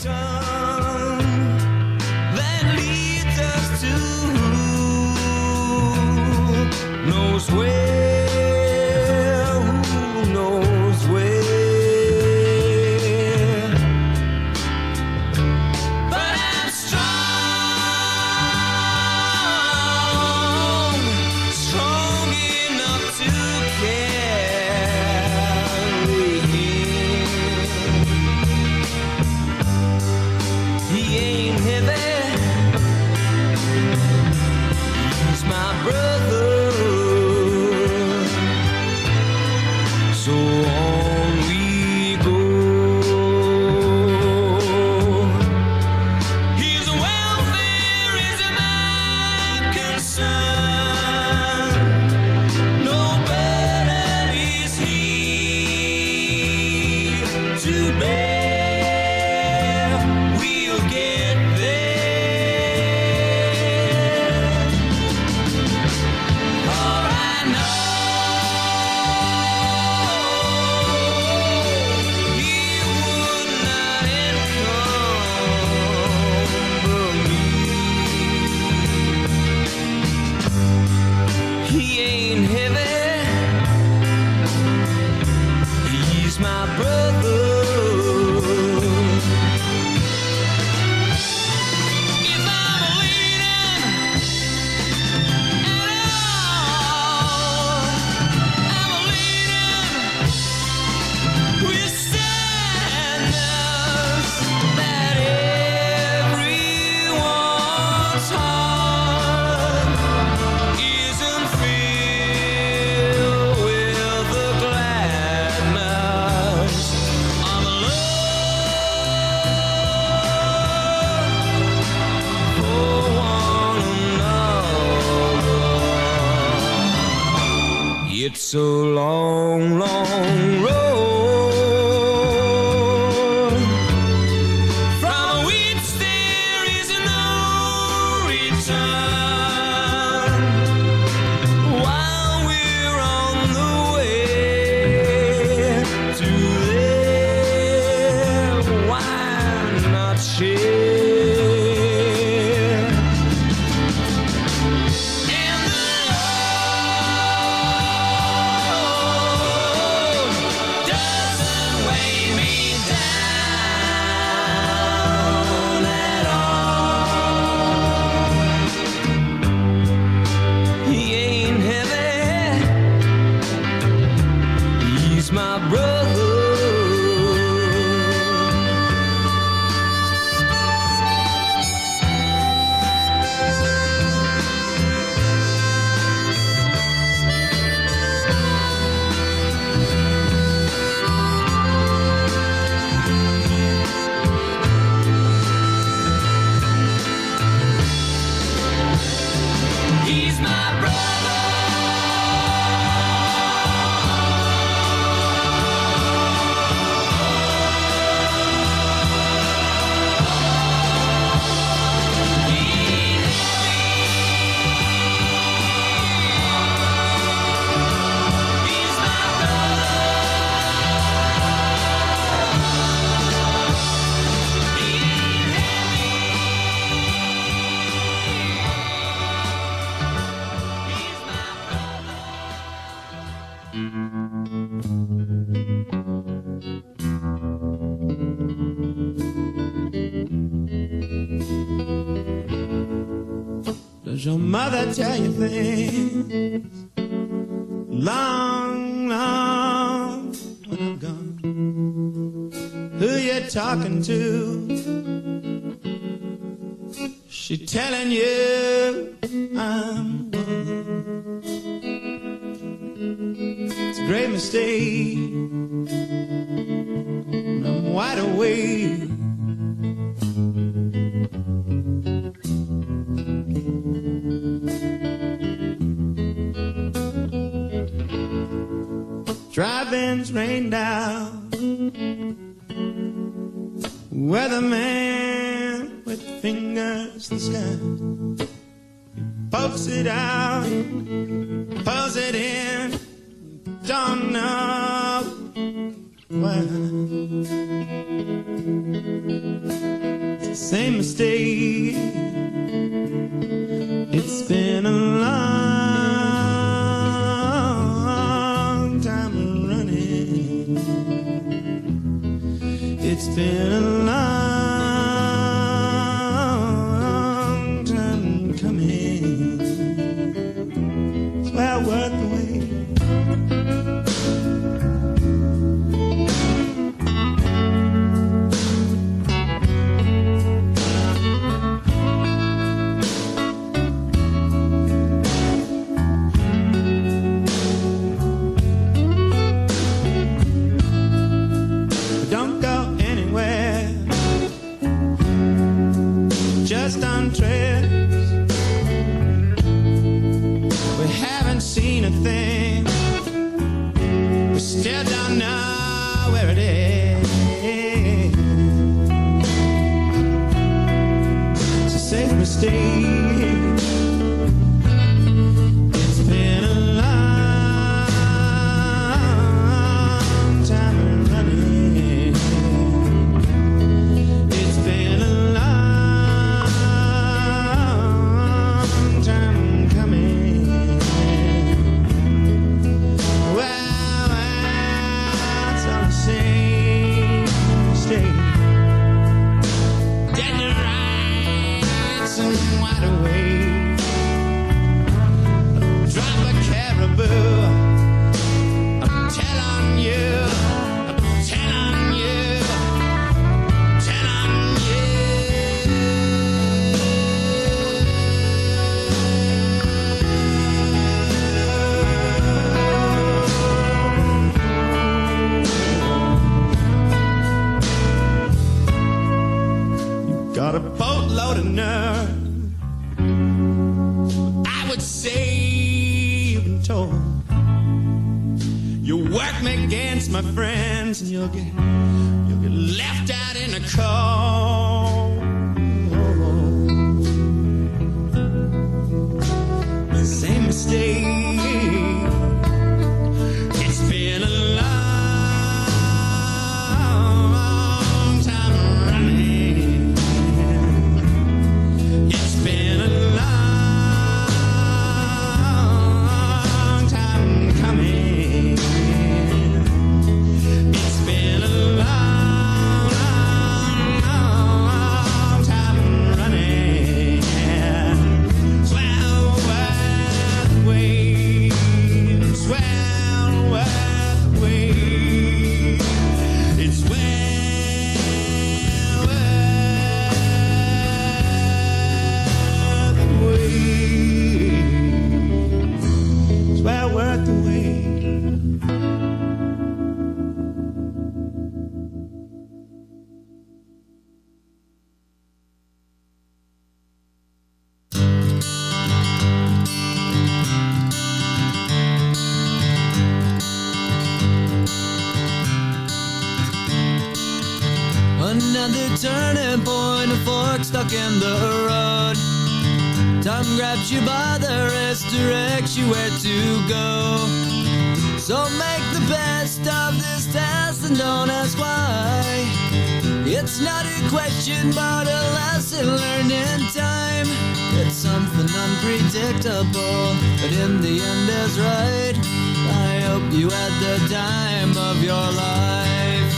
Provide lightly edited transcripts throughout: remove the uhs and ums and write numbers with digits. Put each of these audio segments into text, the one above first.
return that leads us to who knows where, who knows where. But I'm strong, strong enough to carry him. He ain't heavy, he's my brother. So on we go. His welfare is my concern. No burden is he to bear. We'll get there. For I know he would not encumber me. He ain't heavy, he's my brother. If I'm leading at all, I'm leading with sadness that everyone's heart isn't filled with the gladness of love for one another. It's a long, long road from which there is no return. While we're on the way to there, why not share? And the Lord doesn't weigh me down at all. He ain't heavy, he's my brother. He's my brother. He's my Does your mother tell you things long, long when I'm gone? Who you talking to? She telling you I'm one. It's a great mistake when I'm wide awake. Drive-ins rain down, weatherman with fingers in the sky. He pokes it out, pulls it in, don't know why. same mistake. It's been a long time running. It's been a long time coming. It's well worth the wait. Just on trips, we haven't seen a thing. We still don't know where it is. It's a safe mistake. It's been a long time running. It's been a got a boatload of nerve. I would say you've been told. You work me against my friends, and you'll get left out in the cold. The same mistake. It's been a long time running. It's been a long time coming. It's been a long, long time running. It's well worth the wait. It's well worth the wait. It's well it's well worth the wait. Another turning point, a fork stuck in the road. Time grabs you by the wrist, directs you where to go. So make the best of this test and don't ask why. It's not a question but a lesson learned in time. It's something unpredictable, but in the end is right. I hope you had the time of your life.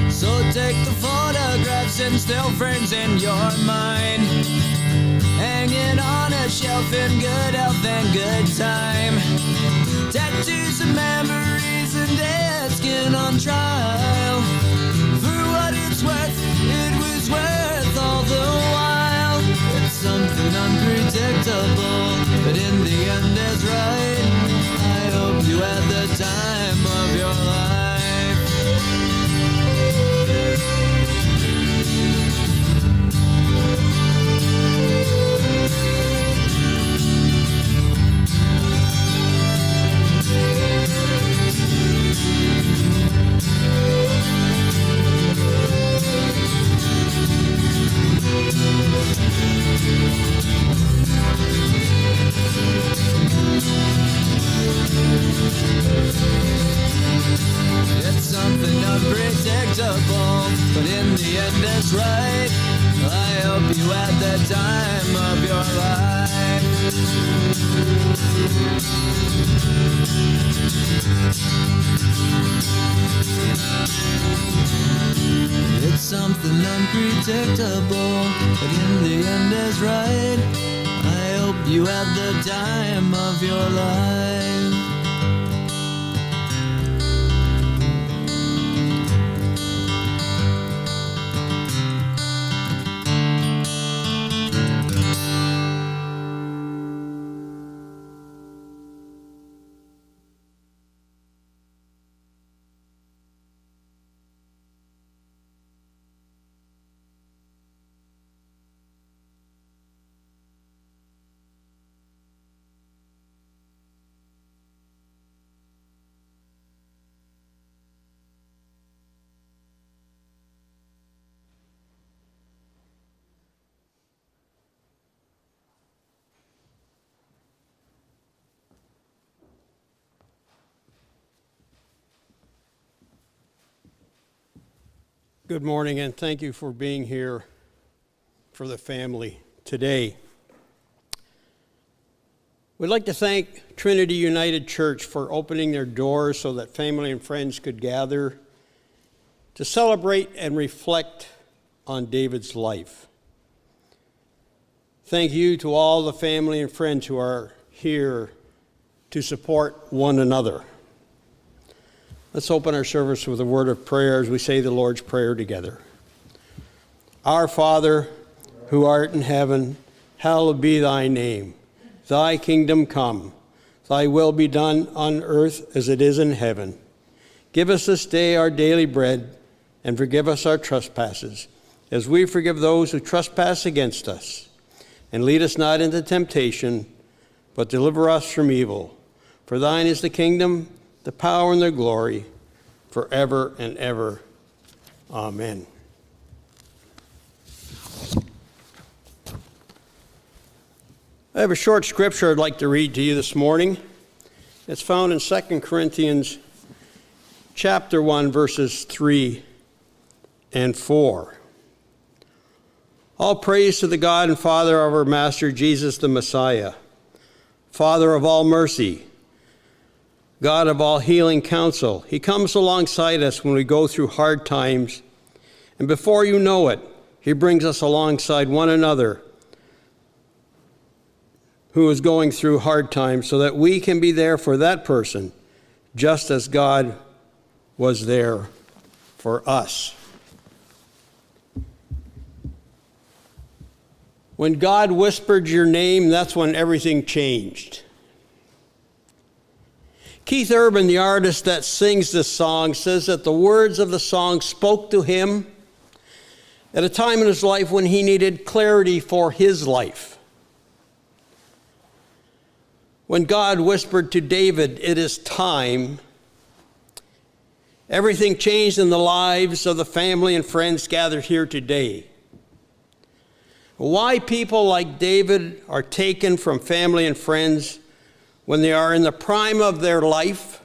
So take the photographs and still frames in your mind, hanging on a shelf in good health and good time. Tattoos and memories and dead skin on trial. For what it's worth, it was worth all the while. It's something unpredictable, but in the end is right. I hope you had the time of your life. unpredictable, but in the end is right. I hope you had the time of your life. Good morning, and thank you for being here for the family today. We'd like to thank Trinity United Church for opening their doors so that family and friends could gather to celebrate and reflect on David's life. Thank you to all the family and friends who are here to support one another. Let's open our service with a word of prayer as we say the Lord's Prayer together. Our Father, who art in heaven, hallowed be thy name. Thy kingdom come. Thy will be done on earth as it is in heaven. Give us this day our daily bread, and forgive us our trespasses, as we forgive those who trespass against us. And lead us not into temptation, but deliver us from evil. For thine is the kingdom, the power and the glory, forever and ever. Amen. I have a short scripture I'd like to read to you this morning. It's found in 2 Corinthians chapter 1, verses 3 and 4. All praise to the God and Father of our Master Jesus the Messiah, Father of all mercy, God of all healing counsel. He comes alongside us when we go through hard times, and before you know it, he brings us alongside one another who is going through hard times so that we can be there for that person, just as God was there for us. When God whispered your name, that's when everything changed. Keith Urban, the artist that sings this song, says that the words of the song spoke to him at a time in his life when he needed clarity for his life. When God whispered to David, "It is time," everything changed in the lives of the family and friends gathered here today. Why people like David are taken from family and friends when they are in the prime of their life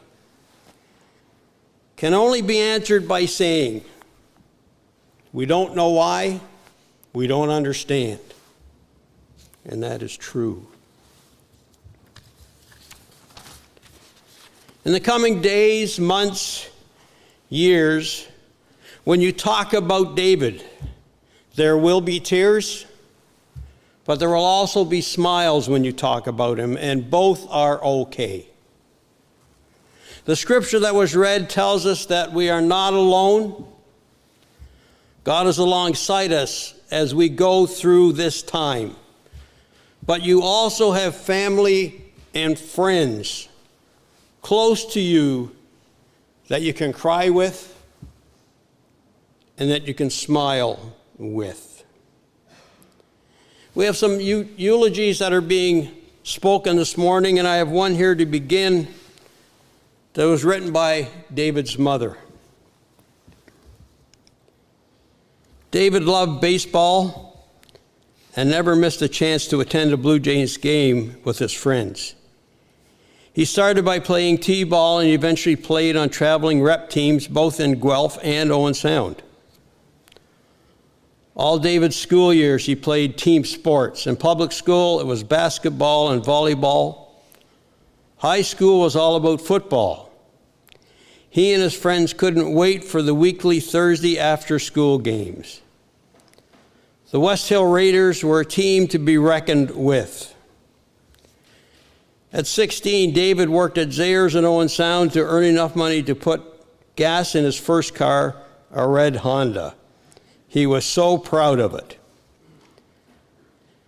can only be answered by saying, we don't know why, we don't understand. And that is true. In the coming days, months, years, when you talk about David, there will be tears, but there will also be smiles when you talk about him, and both are okay. The scripture that was read tells us that we are not alone. God is alongside us as we go through this time. But you also have family and friends close to you that you can cry with and that you can smile with. We have some eulogies that are being spoken this morning, and I have one here to begin that was written by David's mother. David loved baseball and never missed a chance to attend a Blue Jays game with his friends. He started by playing t-ball and eventually played on traveling rep teams both in Guelph and Owen Sound. All David's school years, he played team sports. In public school, it was basketball and volleyball. High school was all about football. He and his friends couldn't wait for the weekly Thursday after-school games. The West Hill Raiders were a team to be reckoned with. At 16, David worked at Zayres and Owen Sound to earn enough money to put gas in his first car, a red Honda. He was so proud of it.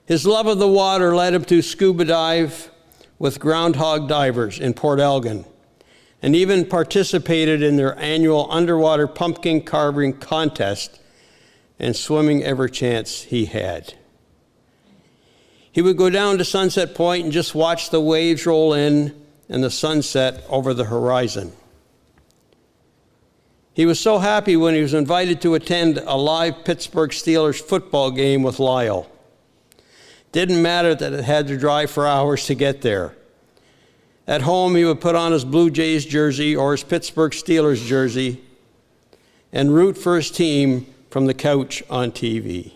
His love of the water led him to scuba dive with Groundhog Divers in Port Elgin, and even participated in their annual underwater pumpkin carving contest and swimming every chance he had. He would go down to Sunset Point and just watch the waves roll in and the sunset over the horizon. He was so happy when he was invited to attend a live Pittsburgh Steelers football game with Lyle. Didn't matter that it had to drive for hours to get there. At home, he would put on his Blue Jays jersey or his Pittsburgh Steelers jersey and root for his team from the couch on TV.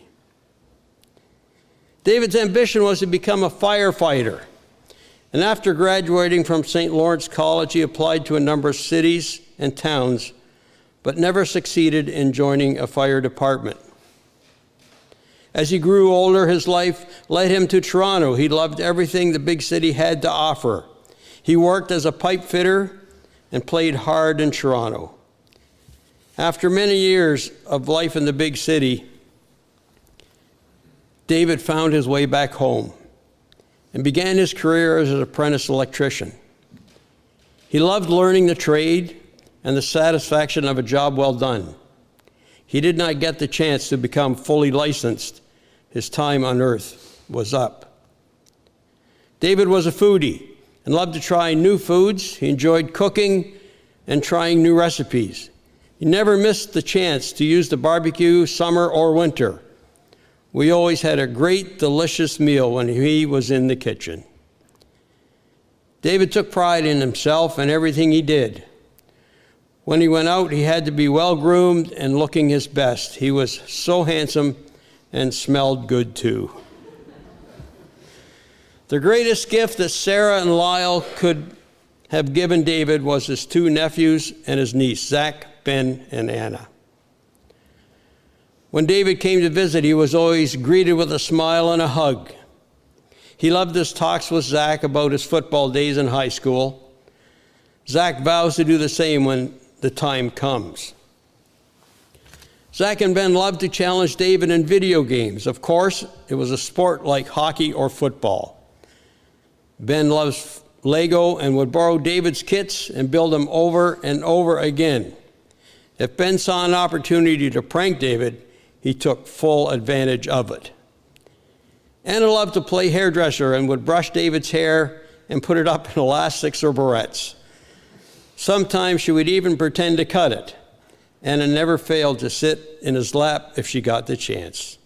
David's ambition was to become a firefighter. And after graduating from St. Lawrence College, he applied to a number of cities and towns, but never succeeded in joining a fire department. As he grew older, his life led him to Toronto. He loved everything the big city had to offer. He worked as a pipe fitter and played hard in Toronto. After many years of life in the big city, David found his way back home and began his career as an apprentice electrician. He loved learning the trade and the satisfaction of a job well done. He did not get the chance to become fully licensed. His time on earth was up. David was a foodie and loved to try new foods. He enjoyed cooking and trying new recipes. He never missed the chance to use the barbecue, summer or winter. We always had a great, delicious meal when he was in the kitchen. David took pride in himself and everything he did. When he went out, he had to be well-groomed and looking his best. He was so handsome and smelled good too. The greatest gift that Sarah and Lyle could have given David was his two nephews and his niece, Zach, Ben, and Anna. When David came to visit, he was always greeted with a smile and a hug. He loved his talks with Zach about his football days in high school. Zach vows to do the same when the time comes. Zach and Ben loved to challenge David in video games. Of course, it was a sport like hockey or football. Ben loves Lego and would borrow David's kits and build them over and over again. If Ben saw an opportunity to prank David, he took full advantage of it. Anna loved to play hairdresser and would brush David's hair and put it up in elastics or barrettes. Sometimes she would even pretend to cut it. Anna never failed to sit in his lap if she got the chance.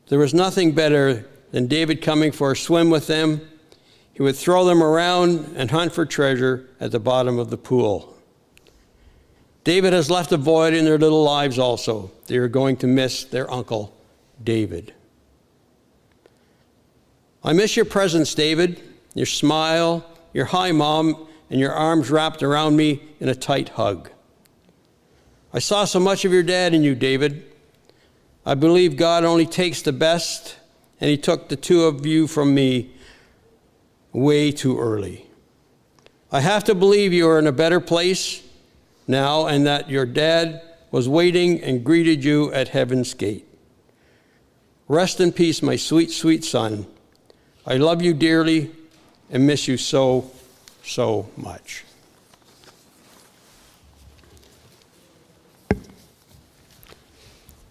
There was nothing better than David coming for a swim with them. He would throw them around and hunt for treasure at the bottom of the pool. David has left a void in their little lives also. They are going to miss their uncle, David. I miss your presence, David, your smile, your hi, Mom, and your arms wrapped around me in a tight hug. I saw so much of your dad in you, David. I believe God only takes the best, and he took the two of you from me way too early. I have to believe you are in a better place now and that your dad was waiting and greeted you at heaven's gate. Rest in peace, my sweet, sweet son. I love you dearly and miss you so, so much.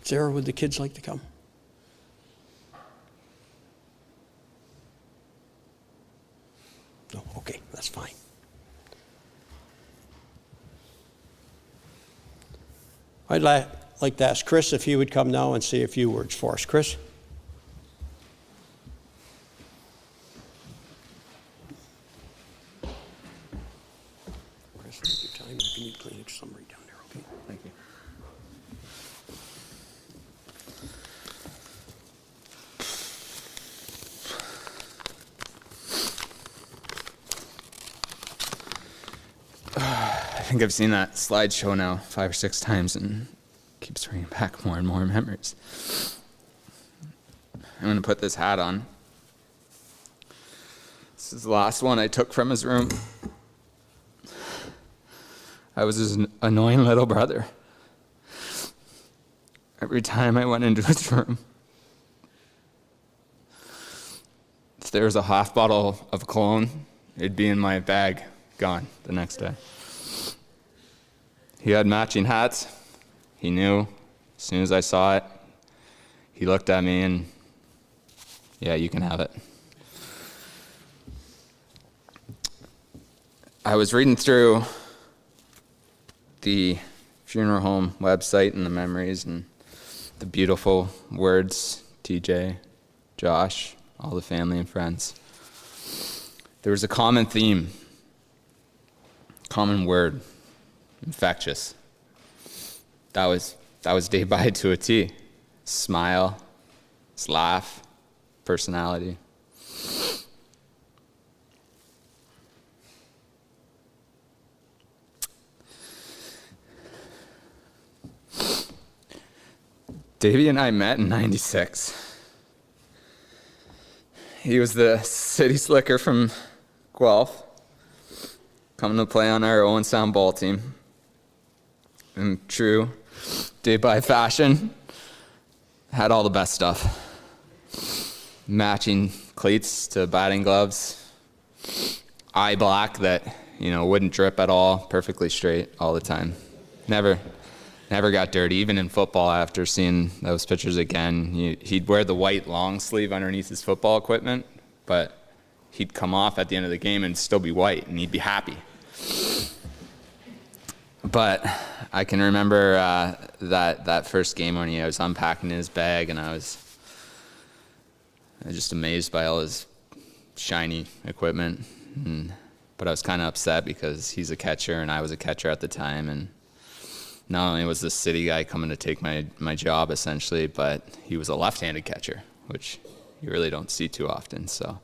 Sarah, would the kids like to come? No, okay, that's fine. I'd like to ask Chris if he would come now and say a few words for us. Chris? Chris, take your time. If you need Kleenex, some right down there, okay? Thank you. I think I've seen that slideshow now 5 or 6 times and keeps bringing back more and more memories. I'm going to put this hat on. This is the last one I took from his room. I was his annoying little brother. Every time I went into his room, if there was a half bottle of cologne, it'd be in my bag, gone the next day. He had matching hats. He knew as soon as I saw it, he looked at me and, yeah, you can have it. I was reading through the funeral home website and the memories and the beautiful words, TJ, Josh, all the family and friends. There was a common theme, common word, infectious. That was Dave Bide to a T. Smile, his laugh, personality. Davey and I met in '96. He was the city slicker from Guelph, coming to play on our Owen Sound ball team. In true Dave Bide fashion, had all the best stuff. Matching cleats to batting gloves, eye black that, wouldn't drip at all, perfectly straight all the time. Never got dirty, even in football. After seeing those pictures again, he'd wear the white long sleeve underneath his football equipment, but he'd come off at the end of the game and still be white, and he'd be happy. But I can remember that first game when I was unpacking his bag, and I was just amazed by all his shiny equipment. But I was kind of upset because he's a catcher, and I was a catcher at the time, and not only was this city guy coming to take my job, essentially, but he was a left-handed catcher, which you really don't see too often. So,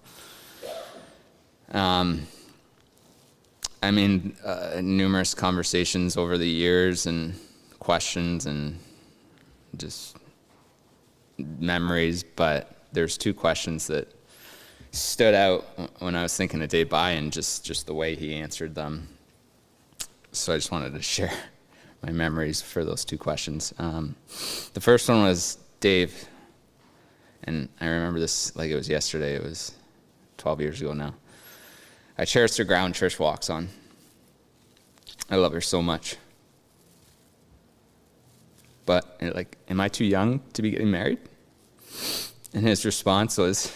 numerous conversations over the years and questions and just memories, but there's two questions that stood out when I was thinking of Dave Bide and just the way he answered them. So I just wanted to share my memories for those two questions. The first one was Dave, and I remember this like it was yesterday. It was 12 years ago now. I cherish the ground Trish walks on. I love her so much. But, am I too young to be getting married? And his response was,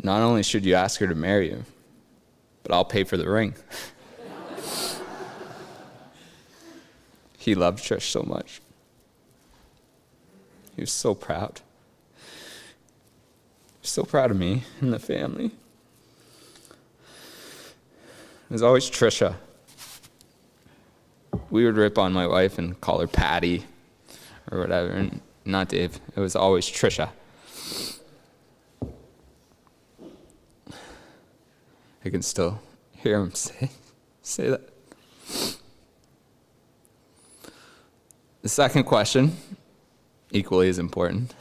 not only should you ask her to marry you, but I'll pay for the ring. He loved Trish so much. He was so proud. So proud of me and the family. It was always Trisha. We would rip on my wife and call her Patty or whatever, and not Dave. It was always Trisha. I can still hear him say that. The second question, equally as important.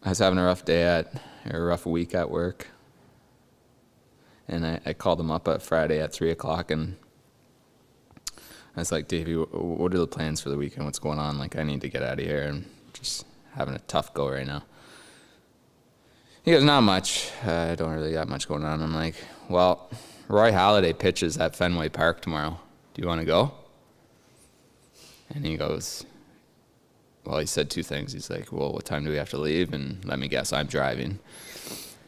I was having a rough week at work. And I called him up at Friday at 3 o'clock, and I was like, Davey, what are the plans for the weekend? What's going on? I need to get out of here. I'm just having a tough go right now. He goes, not much. I don't really got much going on. I'm like, well, Roy Halladay pitches at Fenway Park tomorrow. Do you want to go? And he goes, well, he said two things. He's like, well, what time do we have to leave? And let me guess, I'm driving.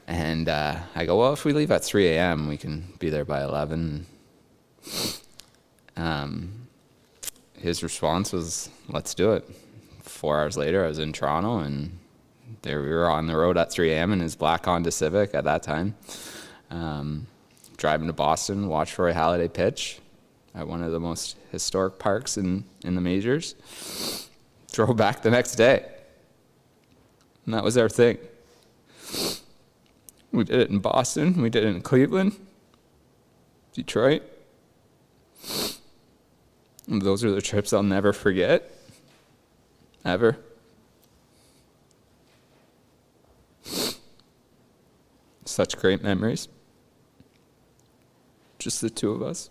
And I go, well, if we leave at 3 a.m., we can be there by 11. His response was, let's do it. 4 hours later, I was in Toronto, and there we were on the road at 3 a.m. in his black Honda Civic at that time, driving to Boston, watch Roy Halladay pitch at one of the most historic parks in the majors. Drove back the next day. And that was our thing. We did it in Boston. We did it in Cleveland, Detroit. And those are the trips I'll never forget, ever. such great memories. Just the two of us.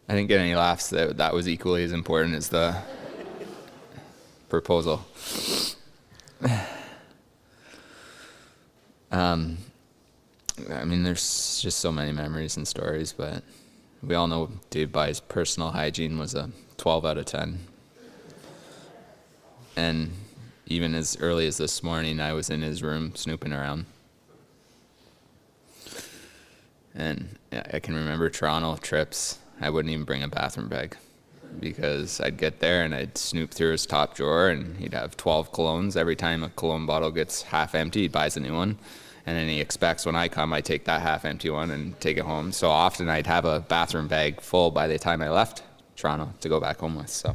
I didn't get any laughs. That was equally as important as the proposal. I mean, there's just so many memories and stories, but we all know Dave Bai's personal hygiene was a 12 out of 10. And even as early as this morning, I was in his room snooping around. And I can remember Toronto trips. I wouldn't even bring a bathroom bag because I'd get there and I'd snoop through his top drawer and he'd have 12 colognes. Every time a cologne bottle gets half empty, he buys a new one. And then he expects when I come, I take that half empty one and take it home. So often I'd have a bathroom bag full by the time I left Toronto to go back home with. So,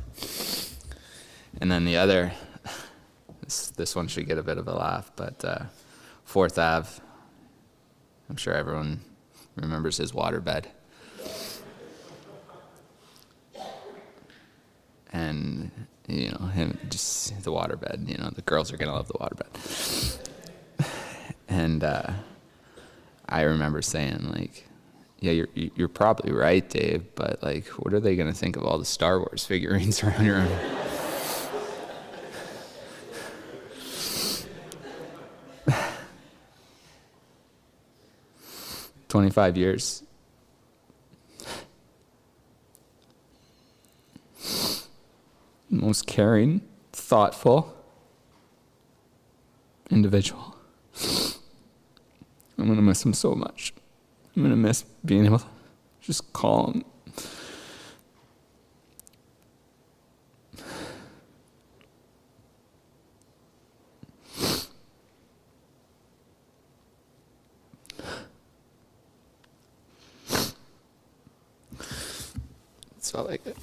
and then the other, this one should get a bit of a laugh, but 4th Ave, I'm sure everyone remembers his waterbed. And, you know, him, just the waterbed, you know, the girls are going to love the waterbed. And I remember saying, like, yeah, you're probably right, Dave, but, like, what are they going to think of all the Star Wars figurines around your room? 25 years. Most caring, thoughtful individual. I'm going to miss him so much. I'm going to miss being able to just call him. It felt like it.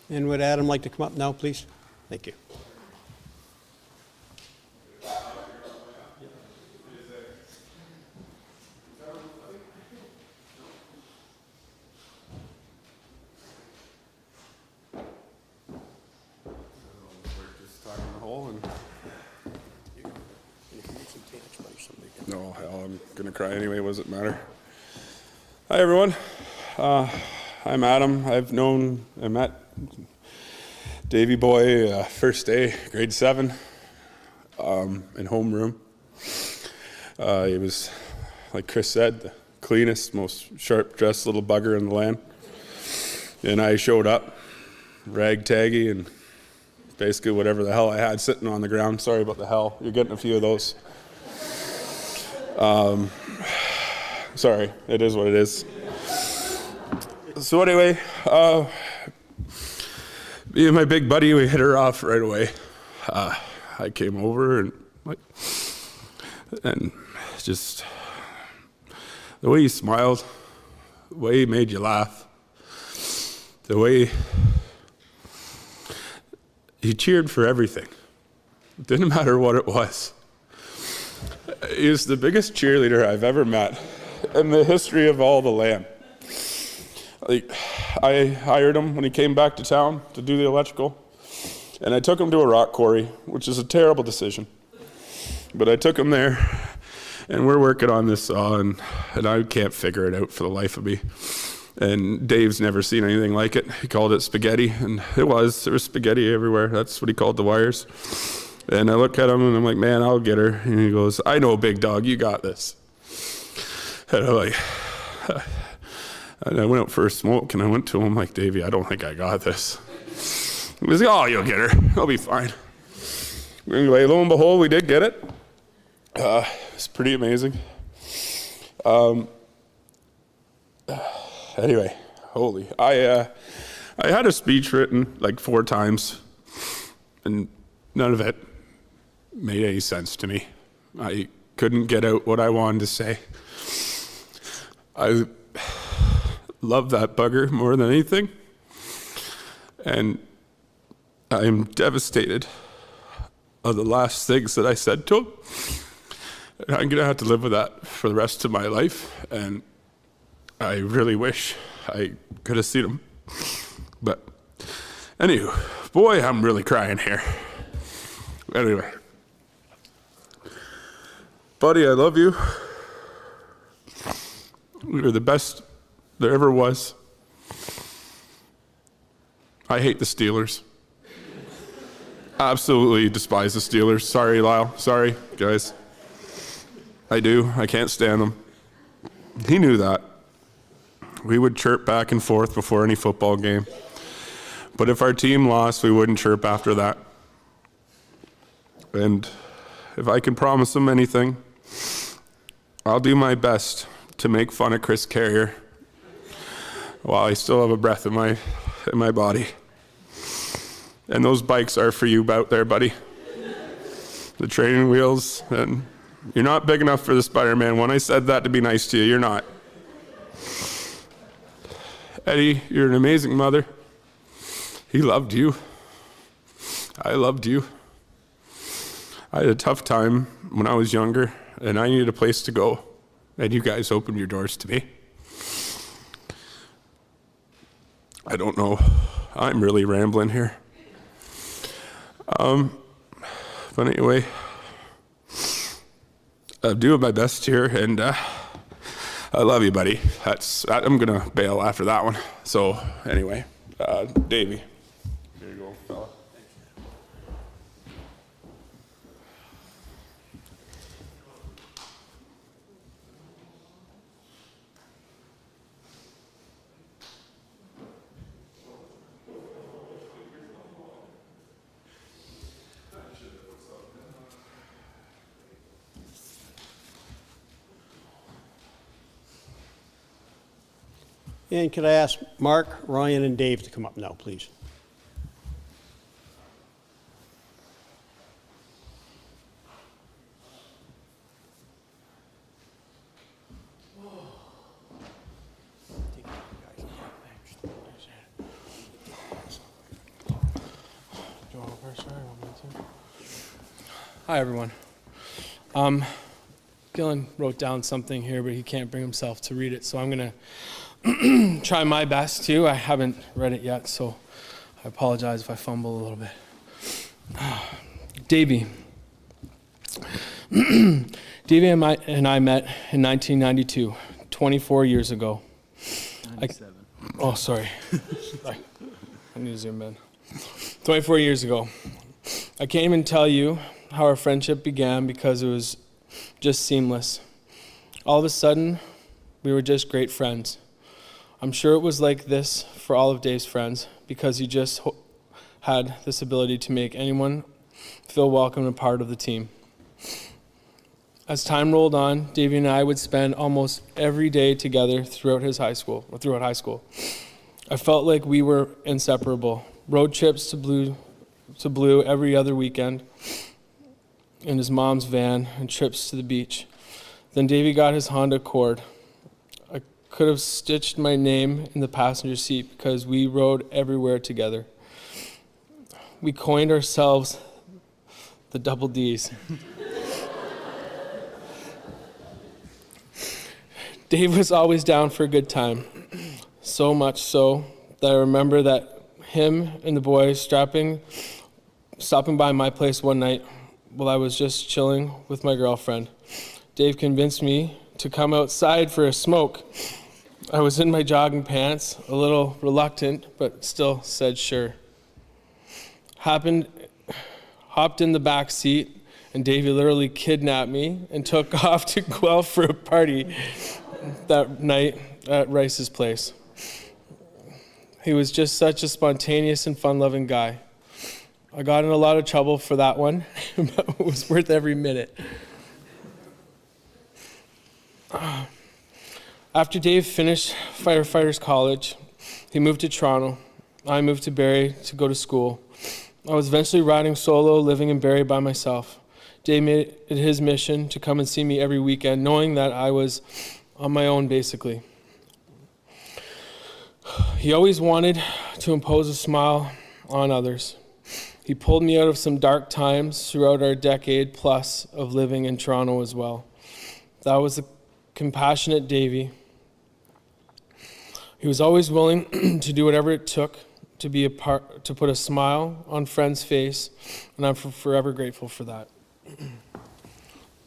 And would Adam like to come up now, please? Thank you. No, hell, I'm gonna cry anyway. What does it matter? Hi, everyone. I'm Adam. I met Davy Boy first day, grade 7, in homeroom. He was, like Chris said, the cleanest, most sharp-dressed little bugger in the land. And I showed up, ragtaggy, and basically whatever the hell I had sitting on the ground. Sorry about the hell. You're getting a few of those. Sorry, it is what it is. So anyway, me and my big buddy, we hit her off right away. I came over and just the way he smiled, the way he made you laugh, the way he cheered for everything. It didn't matter what it was. He was the biggest cheerleader I've ever met in the history of all the land. Like, I hired him when he came back to town to do the electrical, and I took him to a rock quarry, which is a terrible decision. But I took him there, and we're working on this saw, and I can't figure it out for the life of me. And Dave's never seen anything like it. He called it spaghetti, and there was spaghetti everywhere. That's what he called the wires. And I look at him, and I'm like, man, I'll get her. And he goes, I know, big dog, you got this. And I'm like, and I went out for a smoke, and I went to him like, Davey, I don't think I got this. He was like, oh, you'll get her. I'll be fine. Anyway, lo and behold, we did get it. It's pretty amazing. Anyway, holy. I had a speech written like 4 times, and none of it made any sense to me. I couldn't get out what I wanted to say. I love that bugger more than anything, and I'm devastated of the last things that I said to him. And I'm gonna have to live with that for the rest of my life, and I really wish I could have seen him. But anywho, boy, I'm really crying here. Anyway. Buddy, I love you. You're the best there ever was. I hate the Steelers. Absolutely despise the Steelers. Sorry, Lyle. Sorry, guys. I do. I can't stand them. He knew that. We would chirp back and forth before any football game. But if our team lost, we wouldn't chirp after that. And if I can promise him anything, I'll do my best to make fun of Chris Carrier while I still have a breath in my body. And those bikes are for you out there, buddy. The training wheels, and you're not big enough for the Spider-Man one. I said that to be nice to you. You're not. Eddie, you're an amazing mother. He loved you. I loved you. I had a tough time when I was younger, and I needed a place to go. And you guys opened your doors to me. I don't know. I'm really rambling here. But anyway, I'm doing my best here, and I love you, buddy. I'm gonna bail after that one. So anyway, Davey. Here you go, fella. And could I ask Mark, Ryan, and Dave to come up now, please? Hi, everyone. Gillen wrote down something here, but he can't bring himself to read it, so I'm going to try my best too. I haven't read it yet, so I apologize if I fumble a little bit. Davey. Davey and I met in 1992, 24 years ago. 97. Sorry. I need to zoom in. 24 years ago. I can't even tell you how our friendship began because it was just seamless. All of a sudden, we were just great friends. I'm sure it was like this for all of Dave's friends because he just had this ability to make anyone feel welcome and part of the team. As time rolled on, Davey and I would spend almost every day together throughout high school. I felt like we were inseparable. Road trips to Blue every other weekend in his mom's van and trips to the beach. Then Davey got his Honda Accord. I could have stitched my name in the passenger seat because we rode everywhere together. We coined ourselves the Double Ds. Dave was always down for a good time, so much so that I remember that him and the boys stopping by my place one night while I was just chilling with my girlfriend. Dave convinced me to come outside for a smoke. I was in my jogging pants, a little reluctant, but still said sure. Hopped in the back seat, and Davey literally kidnapped me and took off to go out for a party that night at Rice's place. He was just such a spontaneous and fun-loving guy. I got in a lot of trouble for that one, but it was worth every minute. After Dave finished firefighters college, he moved to Toronto. I moved to Barrie to go to school. I was eventually riding solo, living in Barrie by myself. Dave made it his mission to come and see me every weekend, knowing that I was on my own, basically. He always wanted to impose a smile on others. He pulled me out of some dark times throughout our decade plus of living in Toronto as well. That was a compassionate Davey. He was always willing to do whatever it took to be a part, to put a smile on friend's face, and I'm forever grateful for that.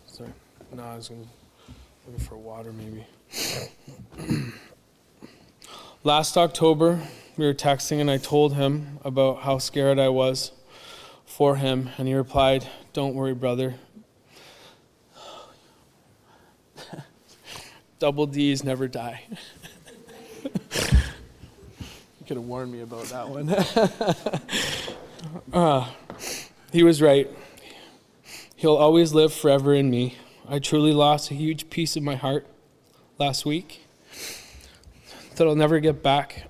Sorry, no, I was looking for water maybe. Last October, we were texting and I told him about how scared I was for him, and he replied, "Don't worry, brother. Double D's never die." You could have warned me about that one. He was right. He'll always live forever in me. I truly lost a huge piece of my heart last week that I'll never get back.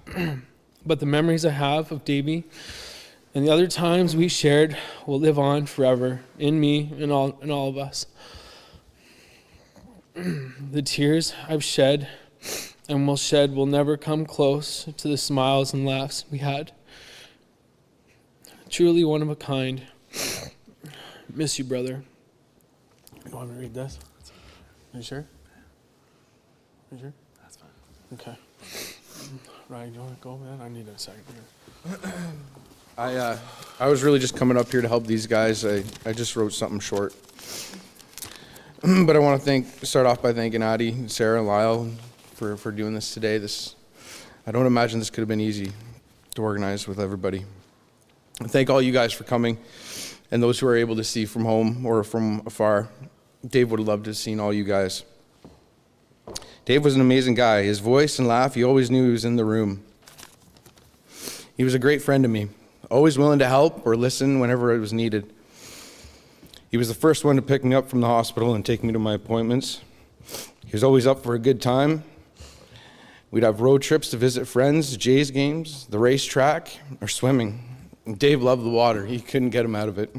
But the memories I have of Davey and the other times we shared will live on forever in me and all of us. The tears I've shed and will shed will never come close to the smiles and laughs we had. Truly one of a kind. Miss you, brother. You want me to read this? Are you sure? Are you sure? That's fine. Okay. Ryan, you want to go, man? I need a second here. I was really just coming up here to help these guys. I just wrote something short. But I want to start off by thanking Addie, Sarah, and Lyle for doing this today. I don't imagine this could have been easy to organize with everybody. And thank all you guys for coming and those who are able to see from home or from afar. Dave would have loved to have seen all you guys. Dave was an amazing guy. His voice and laugh, you always knew he was in the room. He was a great friend to me, always willing to help or listen whenever it was needed. He was the first one to pick me up from the hospital and take me to my appointments. He was always up for a good time. We'd have road trips to visit friends, Jays games, the racetrack, or swimming. And Dave loved the water. He couldn't get him out of it.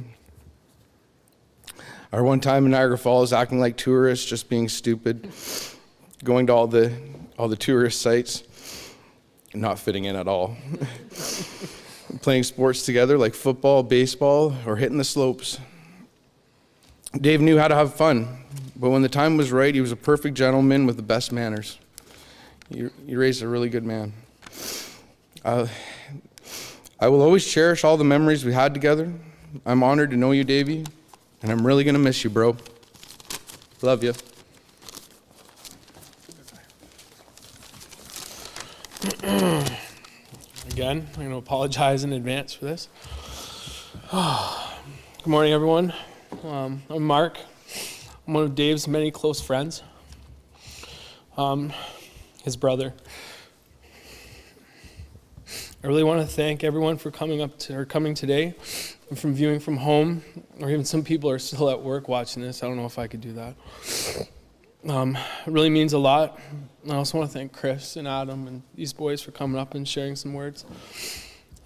Our one time in Niagara Falls, acting like tourists, just being stupid, going to all the tourist sites, and not fitting in at all. Playing sports together like football, baseball, or hitting the slopes. Dave knew how to have fun, but when the time was right, he was a perfect gentleman with the best manners. You raised a really good man. I will always cherish all the memories we had together. I'm honored to know you, Davey, and I'm really going to miss you, bro. Love you. Again, I'm going to apologize in advance for this. Good morning, everyone. I'm Mark. I'm one of Dave's many close friends. His brother. I really want to thank everyone for coming today and from viewing from home, or even some people are still at work watching this. I don't know if I could do that. It really means a lot. I also want to thank Chris and Adam and these boys for coming up and sharing some words.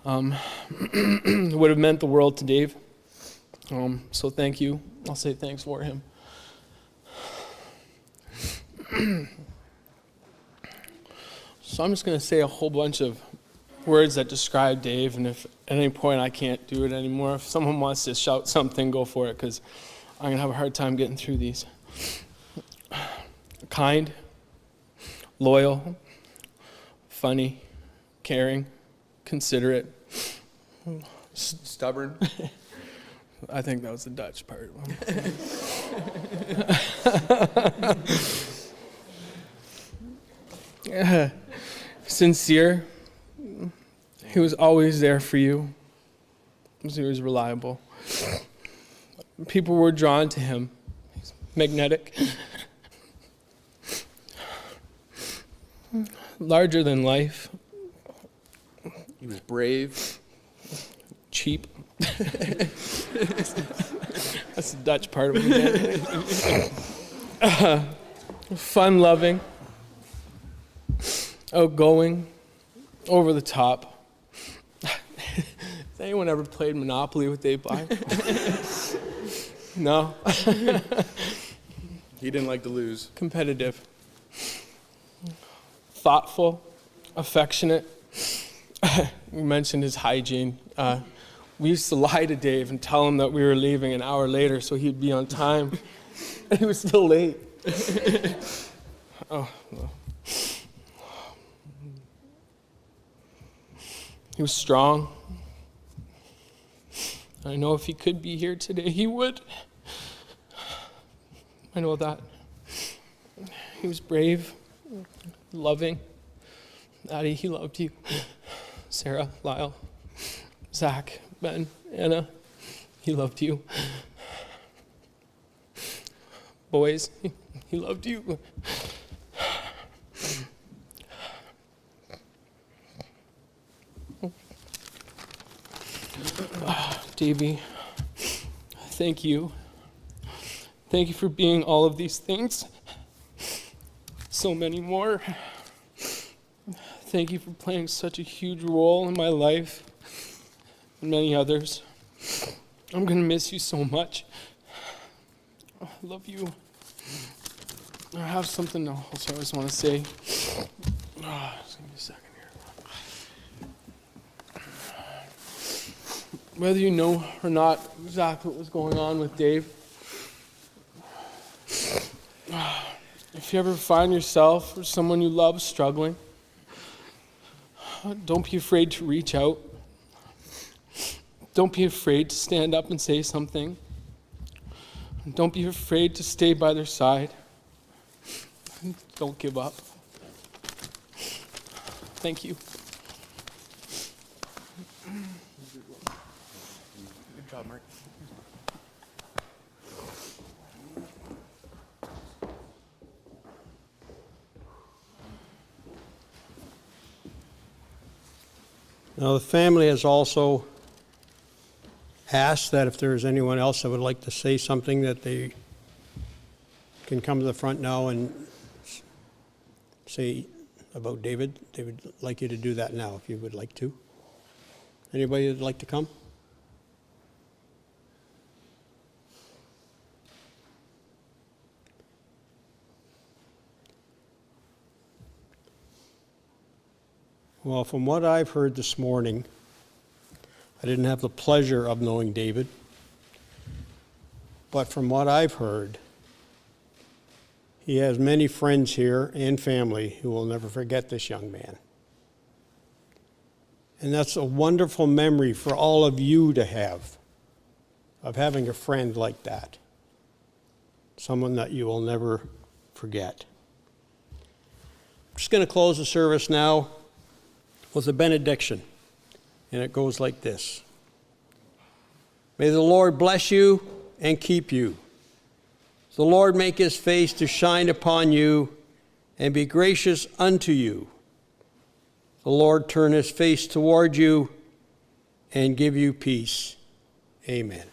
It would have meant the world to Dave. So thank you. I'll say thanks for him. So I'm just going to say a whole bunch of words that describe Dave, and if at any point I can't do it anymore, if someone wants to shout something, go for it, because I'm going to have a hard time getting through these. Kind, loyal, funny, caring, considerate. Stubborn. I think that was the Dutch part. Sincere. He was always there for you. He was reliable. People were drawn to him. He's magnetic. Larger than life. He was brave. Cheap. That's the Dutch part of it again. Fun-loving. Outgoing. Over the top. Has anyone ever played Monopoly with Dave Black? No? He didn't like to lose. Competitive. Thoughtful. Affectionate. You mentioned his hygiene. We used to lie to Dave and tell him that we were leaving an hour later so he'd be on time. And he was still late. Oh, no. He was strong. I know if he could be here today, he would. I know that. He was brave, loving. Addie, he loved you. Sarah, Lyle, Zach, Ben, Anna, he loved you. Boys, he loved you. Davey, thank you. Thank you for being all of these things. So many more. Thank you for playing such a huge role in my life and many others. I'm going to miss you so much. I love you. I have something else I just want to say. Just give me a second here. Whether you know or not exactly what was going on with Dave, if you ever find yourself or someone you love struggling, don't be afraid to reach out. Don't be afraid to stand up and say something. Don't be afraid to stay by their side. Don't give up. Thank you. Good job, Mark. Now, the family has also asked that if there's anyone else that would like to say something, that they can come to the front now and say about David. They would like you to do that now if you would like to. Anybody that'd like to come? Well, from what I've heard this morning, I didn't have the pleasure of knowing David, but from what I've heard, he has many friends here and family who will never forget this young man. And that's a wonderful memory for all of you to have, of having a friend like that, someone that you will never forget. I'm just going to close the service now with a benediction, and it goes like this. May the Lord bless you and keep you. The Lord make his face to shine upon you and be gracious unto you. The Lord turn his face toward you and give you peace. Amen.